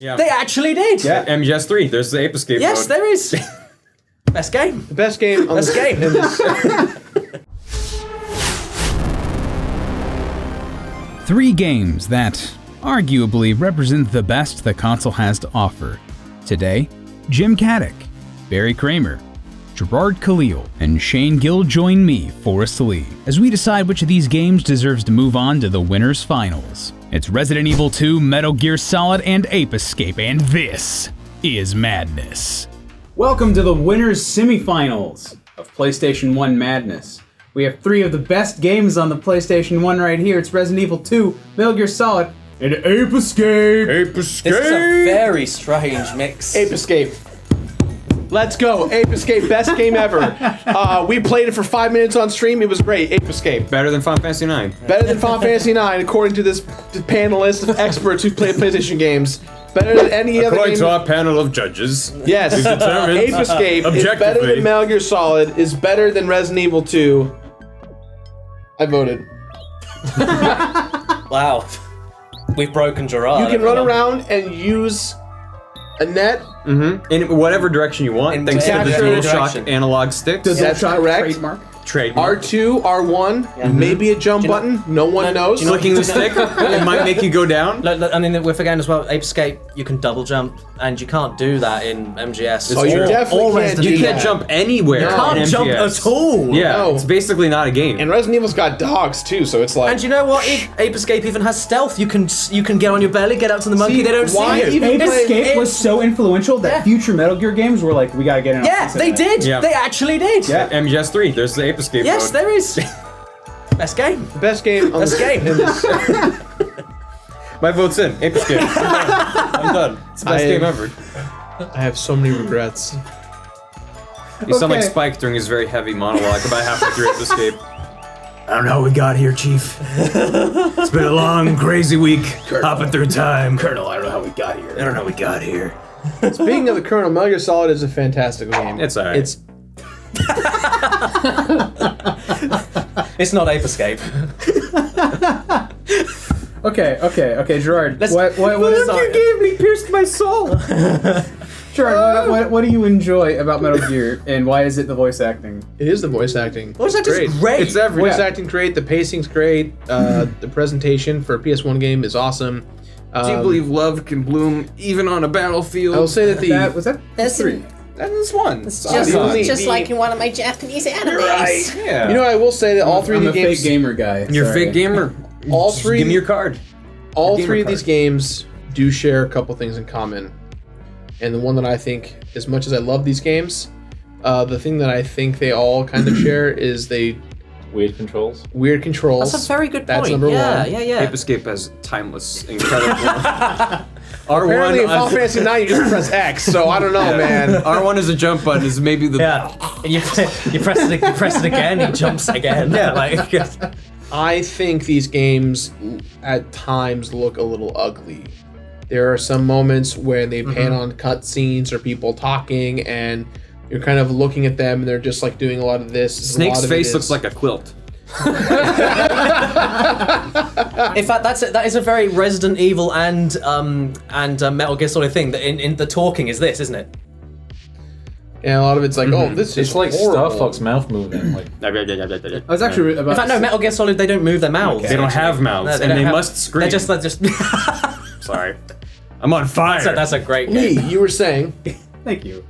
Yeah. They actually did. Yeah, MGS3. There's the Ape Escape Yes, mode. there is. Best game. The best game on Best game. in this. 3 games that arguably represent the best the console has to offer. Today, Jim Caddick, Barry Kramer, Gerard Khalil, and Shane Gill join me, Forrest Lee, as we decide which of these games deserves to move on to the winners' finals. It's Resident Evil 2, Metal Gear Solid, and Ape Escape, and this is Madness. Welcome to the winners' semifinals of PlayStation 1 Madness. We have 3 of the best games on the PlayStation 1 right here. It's Resident Evil 2, Metal Gear Solid, and Ape Escape. Ape Escape. This is a very strange mix. Ape Escape. Let's go. Ape Escape, best game ever. We played it for 5 minutes on stream. It was great. Ape Escape. Better than Final Fantasy 9. Better than Final Fantasy 9, according to this panelist of experts who play PlayStation games. Better than any other According game. to our panel of judges. Yes. determined Ape Escape is better objectively. than Metal Gear Solid, is better than Resident Evil 2. I voted. Wow. We've broken Gerard. You can run around and use a net. In whatever direction you want, In thanks to the whichever DualShock direction. analog sticks. That's correct. Trademark. R2, R1, maybe a jump Do you know- button. No one knows. do you know- Flicking the stick, it might make you go down. Look, I mean, we're forgetting as well, Ape Escape, you can double jump, and you can't do that in MGS. Oh, you definitely can't Resident do You Evil. can't that. jump anywhere. No. in Can't jump MGS. at all. Yeah, No. it's basically not a game. And Resident Evil's got dogs too, so it's like. And you know what? Ape Escape even has stealth. You can get on your belly, get up to the monkey. See, They don't why see you. even Ape play- Escape was so influential that Yeah. future Metal Gear games were like, we gotta get in on Yeah, this they and that. did. Yeah. They actually did. Yeah. MGS3. There's the Ape Escape Yes, mode. there is. Best game. best game on Best this game. in this. My vote's in. Ape Escape. I'm done. It's the best game ever. I have so many regrets. You sound like Okay. Spike during his very heavy monologue about halfway through Ape Escape. I don't know how we got here, Chief. It's been a long, crazy week. Hopping through time. Colonel, I don't know how we got here. I don't know how we got here. Speaking of the Colonel, Metal Gear Solid is a fantastic game. It's alright. It's It's not Ape Escape. Okay, Gerard. Let's- What is Sorry. gave me pierced my soul. Gerard, what do you enjoy about Metal Gear, and why is it the voice acting? it is the voice acting. Voice It's acting's great. It's every. Voice acting's great. The pacing's great. The presentation for a PS1 game is awesome. Do you believe love can bloom even on a battlefield? I will say that the Was that That's 3? That is one. just, the only- just the- like in one of my Japanese animes. Yeah. you know, I will say that all 3 I'm of a the games, fake gamer guy. You're a sorry. fake gamer. All Just 3 Give me your card. all gamer 3 of these card. games do share a couple things in common. And the one that I think, as much as I love these games, the thing that I think they all kind of share is they Weird controls. weird controls. That's a very good point. That's number yeah, one. yeah. Ape Escape has timeless, incredible. Apparently, in R1 Final Fantasy 9, you just press X, so I don't know, man. R1 is a jump button. Is maybe the Yeah. And you press it again, he jumps again. Yeah. Like, I think these games at times look a little ugly. There are some moments where they pan on cutscenes or people talking, and you're kind of looking at them, and they're just like doing a lot of this. Snake's face looks like a quilt. in fact, that is a very Resident Evil and Metal Gear Solid thing. That in the talking is this, isn't it? and a lot of it's like, oh, this is It's like horrible. Star Fox mouth movement. Like I was actually about In fact, no. Metal Gear Solid, they don't move their mouths. They don't have mouths, No, and don't they have- must scream. They're just. Sorry. I'm on fire. That's a great Lee, game. you were saying Thank you.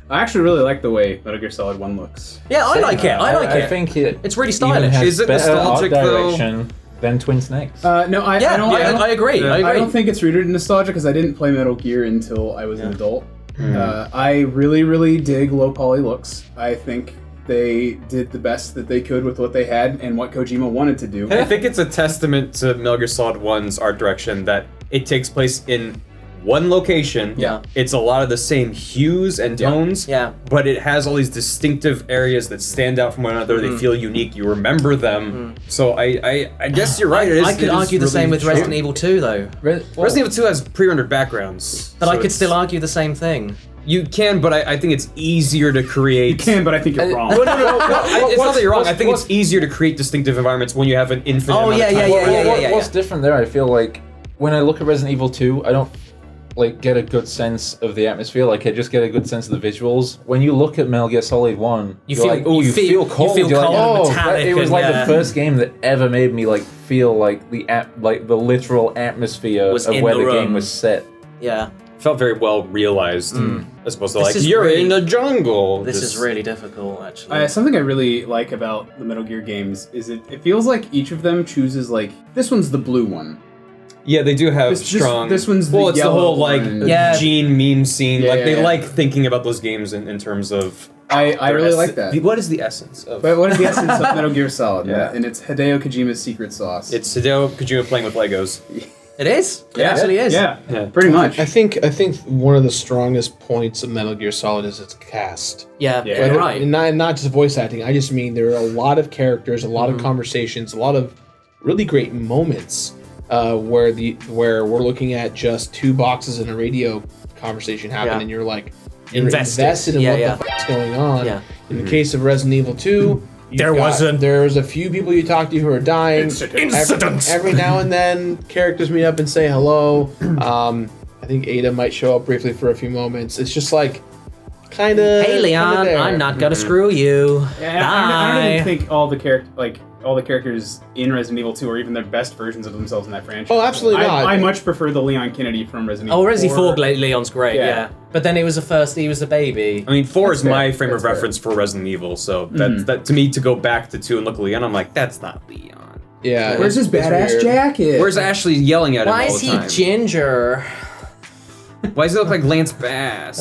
I actually really like the way Metal Gear Solid 1 looks. Yeah, I like it. I like I it. think it. It's really even stylish. has Is it better nostalgic, art though? direction than Twin Snakes. No, I Yeah, don't. I agree. Yeah. I agree. I don't think it's rooted in nostalgia because I didn't play Metal Gear until I was an adult. I really, really dig low poly looks. I think they did the best that they could with what they had and what Kojima wanted to do. I think it's a testament to Metal Gear Solid 1's art direction that it takes place in one location. Yeah. It's a lot of the same hues and tones. Yeah. But it has all these distinctive areas that stand out from one another. They feel unique. You remember them. So I guess you're right. It is, I could it is argue the really same with sharp. Resident Evil 2, though. Resident Evil 2 has pre-rendered backgrounds. But so I could it's- still argue the same thing. You can, but I think it's easier to create. You can, but I think you're wrong. No, it's not that you're wrong. I think it's easier to create distinctive environments when you have an infinite Oh, amount yeah, of yeah, time. yeah, yeah, yeah. What's different there? I feel like when I look at Resident Evil 2, I don't like get a good sense of the atmosphere. Like I just get a good sense of the visuals. When you look at Metal Gear Solid 1, You you're feel- like, oh, you you feel- feel cold. you feel You're cold like, and oh, metallic it was and, like yeah. the first game that ever made me like feel like the literal atmosphere Was of in where the the game room. was set. Yeah. Felt very well realized, as opposed to This like is you're really- in the jungle. This Just- is really difficult, actually. Something I really like about the Metal Gear games is it feels like each of them chooses like this one's the blue one. Yeah, they do have This- strong. this one's the well, it's the yellow whole like one. Yeah. Gene meme scene. Yeah, like yeah, they yeah. like thinking about those games in terms of. I their really ess- like that. What is the essence of? But what is the essence of Metal Gear Solid? Yeah. And it's Hideo Kojima's secret sauce. It's Hideo Kojima playing with Legos. It is. It Yeah. actually is. Yeah, Yeah. pretty much. I think one of the strongest points of Metal Gear Solid is its cast. Yeah. Yeah. You're right. And not just voice acting. I just mean there are a lot of characters, a lot of conversations, a lot of really great moments where we're looking at just two boxes and a radio conversation happen, Yeah. and you're like you're Invested. in Yeah, what yeah. the fuck's going on. Yeah. In the case of Resident Evil 2, there's a few people you talk to who are dying. Every now and then, characters meet up and say hello. I think Ada might show up briefly for a few moments. It's just like kind of. Hey, Leon, I'm not gonna screw you. Yeah, I don't even Bye. think all the characters in Resident Evil 2 are even their best versions of themselves in that franchise. Oh, absolutely not. I much prefer the Leon Kennedy from Resident Evil Oh, Resi 4 4. Leon's great, Yeah. yeah. But then he was a baby. I mean, 4 is fair. my frame That's of fair. reference for Resident Evil, so that to me to go back to 2 and look at Leon, I'm like, that's not Leon. Yeah. Where's his it's badass weird. jacket? Where's Ashley yelling at him Why all is the he time? ginger? Why does he look like Lance Bass?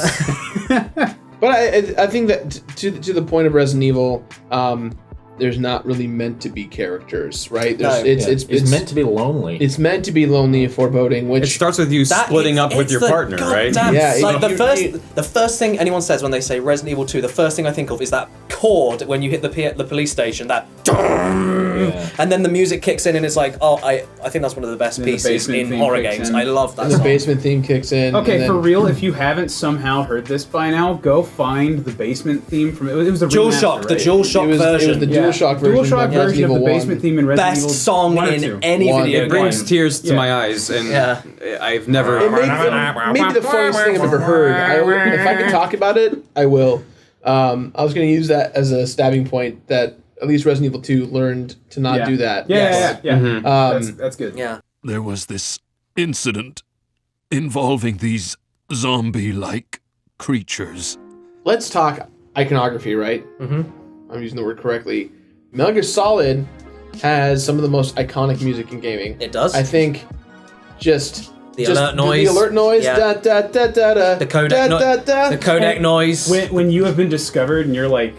But I think that to the point of Resident Evil, there's not really meant to be characters, right? There's, No. It's meant to be lonely. It's meant to be lonely and foreboding, which It starts with you splitting up with your partner, right? Yeah, Like you- the first thing anyone says when they say Resident Evil 2, the first thing I think of is that chord when you hit the police station, that and then the music kicks in and it's like, oh, I think that's one of the best And the pieces basement in theme horror kicks games. in. I love that and the song. basement theme kicks in. Okay, and then- for real, if you haven't somehow heard this by now, go find the basement theme from it was a DualShock, remaster, the right? DualShock it was version. the DualShock version. DualShock of version of Resident the Evil basement 1. theme in Resident Best Evil song 1 or in 2. any One. video It brings game. tears to Yeah. my eyes, and Yeah. I've never. It maybe the funniest thing I've ever heard. If I could talk about it, I will. I was going to use that as a stabbing point that at least Resident Evil 2 learned to not do that. Yeah. That's good. Yeah. There was this incident involving these zombie-like creatures. Let's talk iconography, right? Mm-hmm. I'm using the word correctly. Metal Gear Solid has some of the most iconic music in gaming. It does. I think just The alert noise. The alert noise. Yeah. Da, da, da, da, da, The codec, da, no- da, da. the codec noise. When you have been discovered and you're like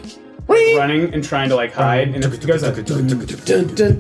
running and trying to like hide, and it goes like, Dun, dun,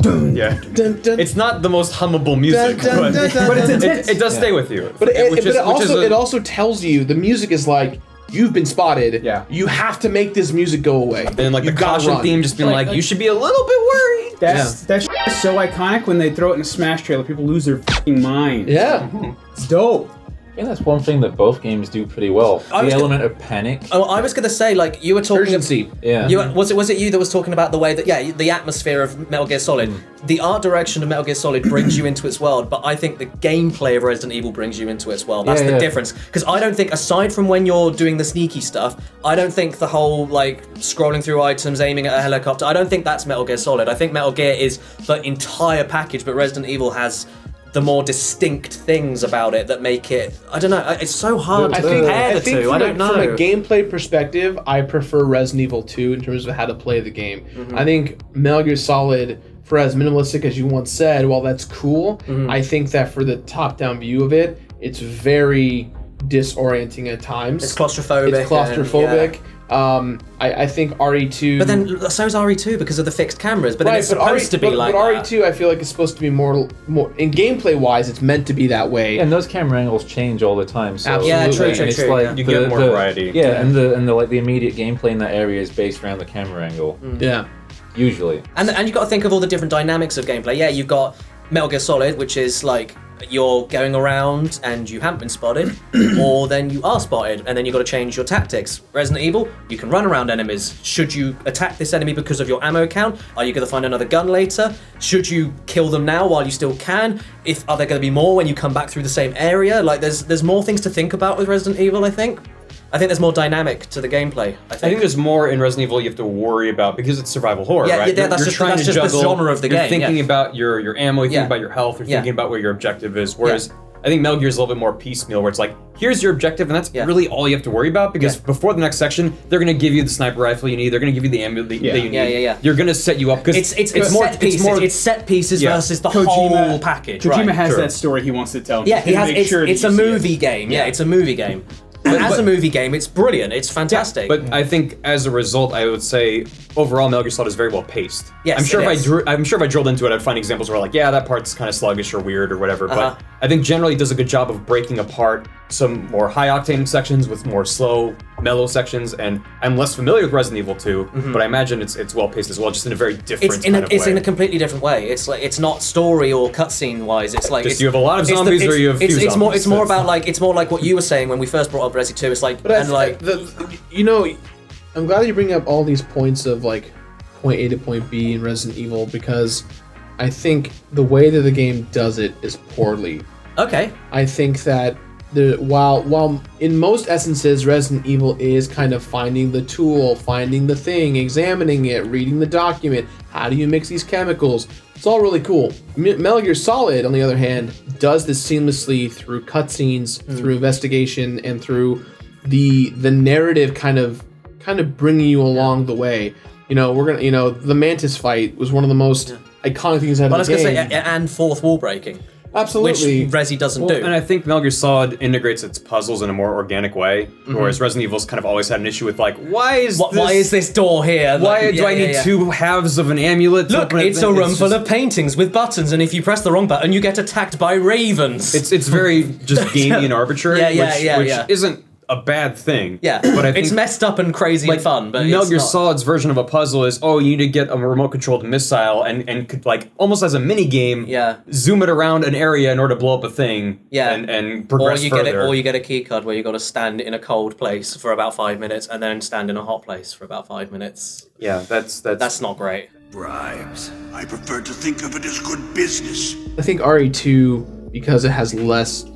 dun, Yeah. dun, dun. It's not the most hummable music, Dun, dun, dun, dun, but dun, it does stay with you. But Which is it a- also tells you the music is like you've been spotted. Yeah. You have to make this music go away. and like You the gotta caution run. theme just being like, you should be a little bit worried. that shit is so iconic when they throw it in a Smash trailer, people lose their fucking mind. Yeah. It's dope. I think that's one thing that both games do pretty well. I The was element of panic. Oh, I was gonna say, like, you were talking. Urgency. Yeah. Was it you that was talking about the way that the atmosphere of Metal Gear Solid, the art direction of Metal Gear Solid brings you into its world, but I think the gameplay of Resident Evil brings you into its world. That's Yeah, the yeah. difference. Because I don't think, aside from when you're doing the sneaky stuff, I don't think the whole like scrolling through items, aiming at a helicopter, I don't think that's Metal Gear Solid. I think Metal Gear is the entire package, but Resident Evil has the more distinct things about it that make it. I don't know. It's so hard to compare the two. I don't know. From a gameplay perspective, I prefer Resident Evil 2 in terms of how to play the game. Mm-hmm. I think Metal Gear Solid, for as minimalistic as you once said, while that's cool, Mm-hmm. I think that for the top-down view of it, it's very disorienting at times. It's claustrophobic. It's claustrophobic. I think RE2. But then so's RE2 because of the fixed cameras. But then it's supposed to be like but that. RE2, I feel like it's supposed to be more in gameplay wise. It's meant to be that way. And those camera angles change all the time. So Absolutely. Yeah, true, and true, it's true. like Yeah. You get more variety. Yeah, and the like the immediate gameplay in that area is based around the camera angle. Yeah. Usually. And you've got to think of all the different dynamics of gameplay. Yeah, you've got Metal Gear Solid, which is like you're going around and you haven't been spotted, or then you are spotted, and then you've got to change your tactics. Resident Evil, you can run around enemies. Should you attack this enemy because of your ammo count? Are you going to find another gun later? Should you kill them now while you still can? Are there going to be more when you come back through the same area? Like, there's more things to think about with Resident Evil, I think. I think there's more dynamic to the gameplay. I think there's more in Resident Evil you have to worry about because it's survival horror, right? Yeah, that's just the genre of the game. You're thinking about your ammo, you're thinking about your health, you're thinking about where your objective is. Whereas I think Metal Gear is a little bit more piecemeal, where it's like, here's your objective, and that's really all you have to worry about, because before the next section, they're going to give you the sniper rifle you need, they're going to give you the ammo that you need. Yeah. They're going to set you up, because it's set pieces versus the whole package. Kojima has that story he wants to tell. Yeah, it's a movie game. Yeah, it's a movie game. And as a movie game, it's brilliant. It's fantastic. But I think as a result, I would say overall, Metal Gear Solid is very well paced. Yes, I'm sure if I drilled into it, I'd find examples where that part's kind of sluggish or weird or whatever. But I think generally it does a good job of breaking apart some more high octane sections with more slow, mellow sections. And I'm less familiar with Resident Evil 2, but I imagine it's well paced as well, just in a very different kind of way. It's in a completely different way. It's like, it's not story or cutscene wise. It's like you have a lot of zombies or you have few zombies. It's more about it's more like what you were saying when we first brought up Resi 2. It's like, I'm glad you bring up all these points of like point A to point B in Resident Evil, because I think the way that the game does it is poorly. Okay. I think that while in most essences Resident Evil is kind of finding the tool, finding the thing, examining it, reading the document, how do you mix these chemicals? It's all really cool. Metal Gear Solid, on the other hand, does this seamlessly through cutscenes, through investigation, and through the narrative kind of bringing you along the way. The Mantis fight was one of the most iconic things out of the game. And fourth wall breaking. Absolutely. Which Resi doesn't do. And I think Metal Gear Solid integrates its puzzles in a more organic way, whereas Resident Evil's kind of always had an issue with why is this door here? Why do I need two halves of an amulet? Look, it's a room full of paintings with buttons, and if you press the wrong button, you get attacked by ravens. It's very just gamey and arbitrary, which isn't a bad thing. Yeah, but I think it's messed up and crazy and fun. But Metal Gear Solid's version of a puzzle is, you need to get a remote-controlled missile and could, like, almost as a mini game, zoom it around an area in order to blow up a thing. And progress further. Or you get a key card where you got to stand in a cold place for about 5 minutes and then stand in a hot place for about 5 minutes. Yeah, that's not great. Bribes. I prefer to think of it as good business. I think RE2, because it has less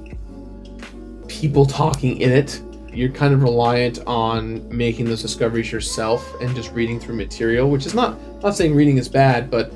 people talking in it, you're kind of reliant on making those discoveries yourself and just reading through material, which is not saying reading is bad, but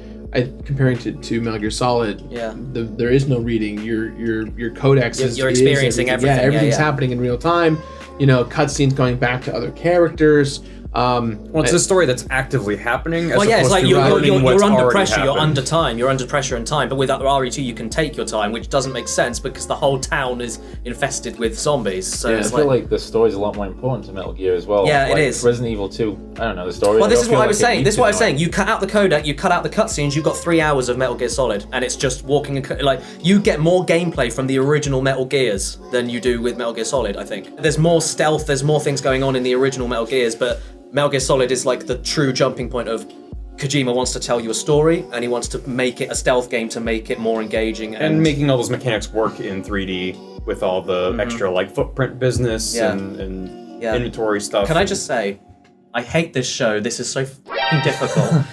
comparing to Metal Gear Solid, there is no reading. Your codex you're experiencing everything. Yeah, everything's happening in real time. Cutscenes going back to other characters. It's a story that's actively happening. It's like you're under pressure. Happened. You're under time. You're under pressure and time. But with RE2, you can take your time, which doesn't make sense because the whole town is infested with zombies. So I feel like the story's a lot more important to Metal Gear as well. Yeah, it is. Resident Evil 2. I don't know the story. Well, this is what I was saying. This is what I was saying. You cut out the codec. You cut out the cutscenes. You've got 3 hours of Metal Gear Solid, and it's just walking. You get more gameplay from the original Metal Gears than you do with Metal Gear Solid. I think there's more stealth. There's more things going on in the original Metal Gears, but Metal Gear Solid is like the true jumping point of Kojima wants to tell you a story, and he wants to make it a stealth game to make it more engaging. And making all those mechanics work in 3D with all the extra footprint business and inventory stuff. Can I just say, I hate this show. This is so fucking difficult.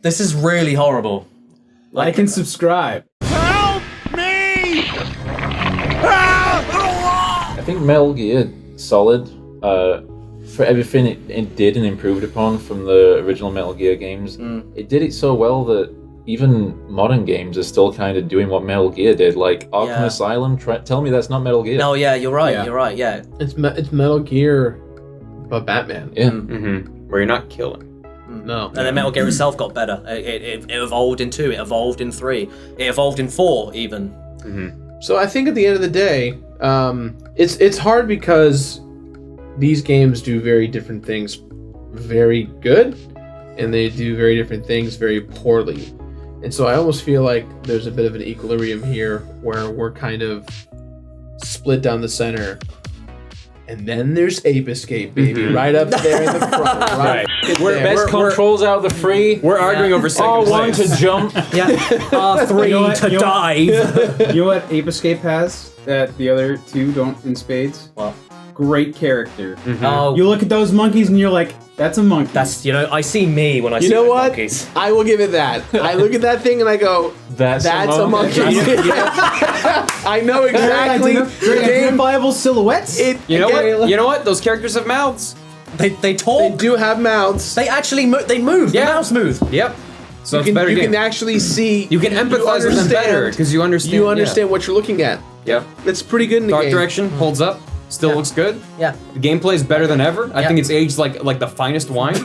This is really horrible. Like and subscribe. Help me! I think Metal Gear Solid, for everything it did and improved upon from the original Metal Gear games, it did it so well that even modern games are still kind of doing what Metal Gear did. Like Arkham Asylum, tell me that's not Metal Gear. No, yeah, you're right. You're right. Yeah, it's Metal Gear, but Batman. Yeah, where you're not killing. No. And then Metal Gear itself got better. It evolved in 2. It evolved in 3. It evolved in 4 even. So I think at the end of the day, it's hard because these games do very different things very good, and they do very different things very poorly. And so I almost feel like there's a bit of an equilibrium here where we're kind of split down the center. And then there's Ape Escape, baby, right up there in the front. Right. Best controls out of the three. We're arguing over second R1 place. to jump. Yeah. R3 to dive. You know what Ape Escape has that the other two don't in spades? Well, great character. oh, You look at those monkeys and you're like, that's a monkey. that's I see me when I see You know those what? monkeys. I will give it that. I look at that thing and I go, That's a monkey. I know Very exactly. very identifiable silhouettes. You know what? You know what? Those characters have mouths. They talk. They do have mouths. They actually they move. Yeah. The mouths move. Yep. So it's You a better game. can actually see. You can empathize with them better because you understand. You understand what you're looking at. Yeah. It's pretty good in the Art game. direction holds up. Still looks good. Yeah. The gameplay is better than ever. I Yeah. think it's aged like the finest wine.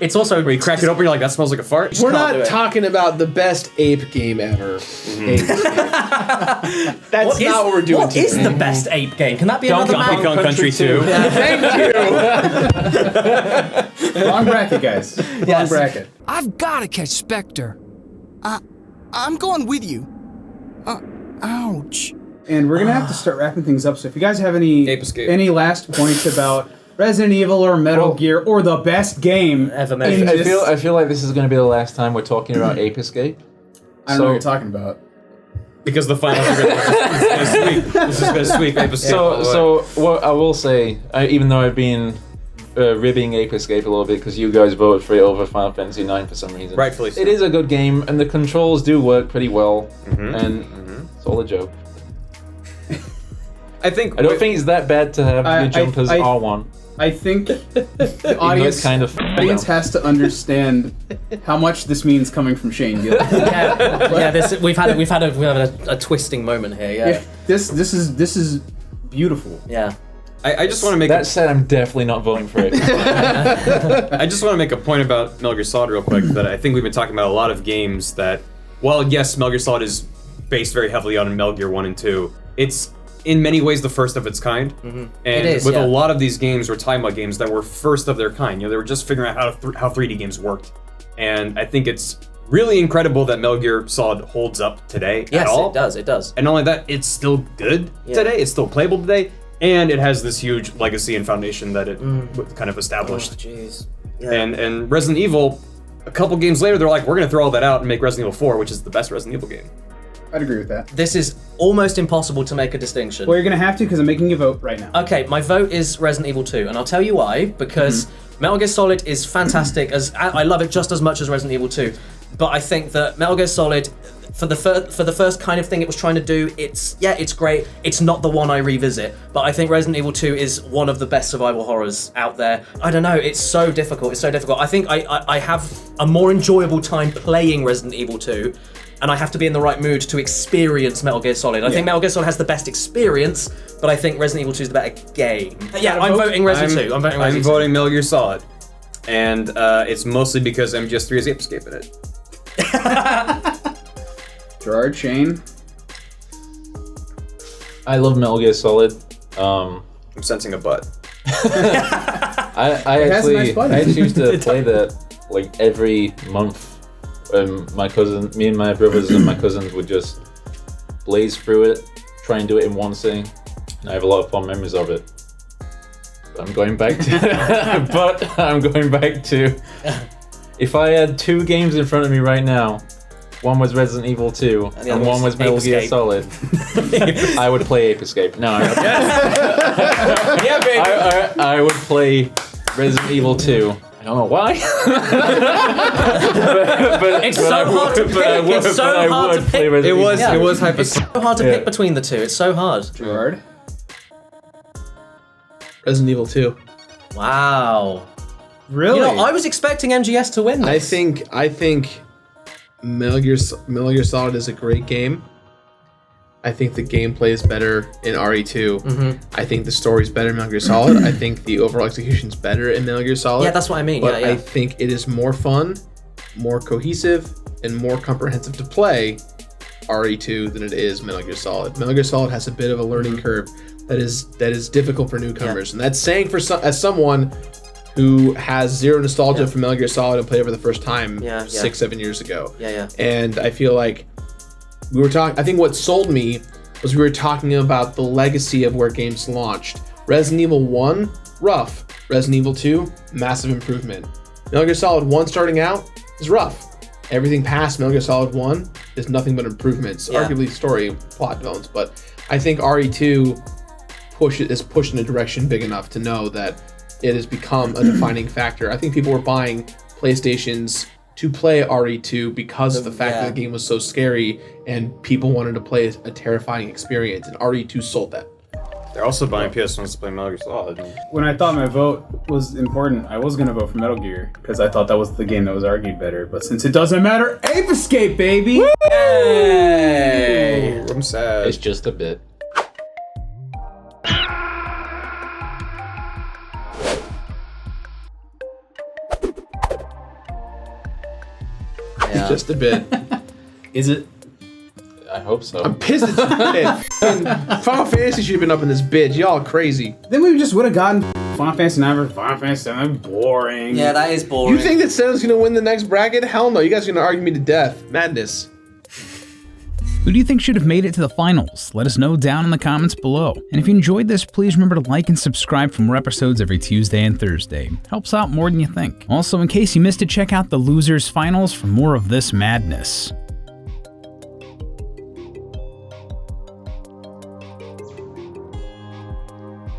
It's also Where you crack it open, you're like, that smells like a fart. We're can't do not it. talking about the best ape game ever. Ape Escape. That's not what we're doing What today. is the best ape game? Can that be Donkey another Donkey map? Kong Country 2. Thank you. Wrong bracket, guys. Wrong bracket. I've got to catch Spectre. I'm going with you. Ouch. And we're gonna have to start wrapping things up. So if you guys have any Ape Escape. last points about Resident Evil or Metal Gear or the best game Ever made. in I this- feel like this is going to be the last time we're talking about Ape Escape. I don't know what you're talking about. Because the finals are going to sweep. This is going to sweep Ape Escape. So what I will say, even though I've been ribbing Ape Escape a little bit because you guys voted for it over Final Fantasy IX for some reason. Rightfully so. It is a good game, and the controls do work pretty well, and it's all a joke. I think I don't think it's that bad to have your jumpers R1. I think the Even though audience, it's kind of has to understand how much this means coming from Shane. We've had a twisting moment here. Yeah. This is beautiful. Yeah. I just want to make That said, I'm definitely not voting for it. I just want to make a point about Metal Gear Solid real quick, that I think we've been talking about a lot of games that, while yes, Metal Gear Solid is based very heavily on Metal Gear 1 and 2, it's in many ways the first of its kind. And It is, with yeah. a lot of these games, we're talking about games that were first of their kind. You know, they were just figuring out how 3D games worked. And I think it's really incredible that Metal Gear Solid holds up today Yes, at all. it does. And not only that, it's still good today. It's still playable today. And it has this huge legacy and foundation that it kind of established. Jeez. And Resident Evil, a couple games later, they're like, we're going to throw all that out and make Resident Evil 4, which is the best Resident Evil game. I'd agree with that. This is almost impossible to make a distinction. Well, you're gonna have to because I'm making you vote right now. Okay, my vote is Resident Evil 2, and I'll tell you why. Because Metal Gear Solid is fantastic. I love it just as much as Resident Evil 2, but I think that Metal Gear Solid, for the first kind of thing it was trying to do, it's great. It's not the one I revisit, but I think Resident Evil 2 is one of the best survival horrors out there. I don't know. It's so difficult. I think I have a more enjoyable time playing Resident Evil 2. And I have to be in the right mood to experience Metal Gear Solid. I think Metal Gear Solid has the best experience, but I think Resident Evil 2 is the better game. Yeah, I'm voting Resident 2. I'm voting Metal Gear Solid. And it's mostly because MGS3 has Ape Escape in it. Gerard, Shane. I love Metal Gear Solid. I'm sensing a butt. I has a nice actually button. I used to play that like every month. Me and my brothers and my cousins would just blaze through it, try and do it in one sitting, and I have a lot of fond memories of it. But I'm going back to. If I had two games in front of me right now, one was Resident Evil 2 and one was Metal Gear Solid, I would play Ape Escape. No, Yeah, baby. I would play Resident Evil 2. I don't know why. but It's so hard to pick. It's so hard to pick. It was hyper. It's so hard to pick between the two. It's so hard. Gerard. Resident Evil 2. Wow. Really? You know, I was expecting MGS to win this. I think Metal Gear Solid is a great game. I think the gameplay is better in RE2. I think the story's better in Metal Gear Solid. I think the overall execution's better in Metal Gear Solid. Yeah, that's what I mean. But Yeah. I think it is more fun, more cohesive, and more comprehensive to play RE2 than it is Metal Gear Solid. Metal Gear Solid has a bit of a learning curve that is difficult for newcomers, and that's saying as someone who has zero nostalgia for Metal Gear Solid and played it for the first time 6-7 years ago. Yeah. And I feel like we were talking. I think what sold me was we were talking about the legacy of where games launched. Resident Evil 1, rough. Resident Evil 2, massive improvement. Metal Gear Solid 1 starting out is rough. Everything past Metal Gear Solid 1 is nothing but improvements. Yeah. Arguably story, plot developments, but I think RE2 is pushed in a direction big enough to know that it has become a defining factor. I think people were buying PlayStations to play RE2 because of the fact that the game was so scary and people wanted to play a terrifying experience, and RE2 sold that. They're also buying PS1s to play Metal Gear Solid. When I thought my vote was important, I was gonna vote for Metal Gear because I thought that was the game that was argued better. But since it doesn't matter, Ape Escape, baby! Hey! I'm sad. It's just a bit. Yeah. Just a bit. Is it? I hope so. I'm pissed it's Final Fantasy should have been up in this bitch. Y'all crazy. Then we just would have gotten Final Fantasy 9 versus Final Fantasy 7. Boring. Yeah, that is boring. You think that Sena's gonna win the next bracket? Hell no. You guys are gonna argue me to death. Madness. Who do you think should have made it to the finals? Let us know down in the comments below. And if you enjoyed this, please remember to like and subscribe for more episodes every Tuesday and Thursday. Helps out more than you think. Also, in case you missed it, check out the Losers Finals for more of this madness.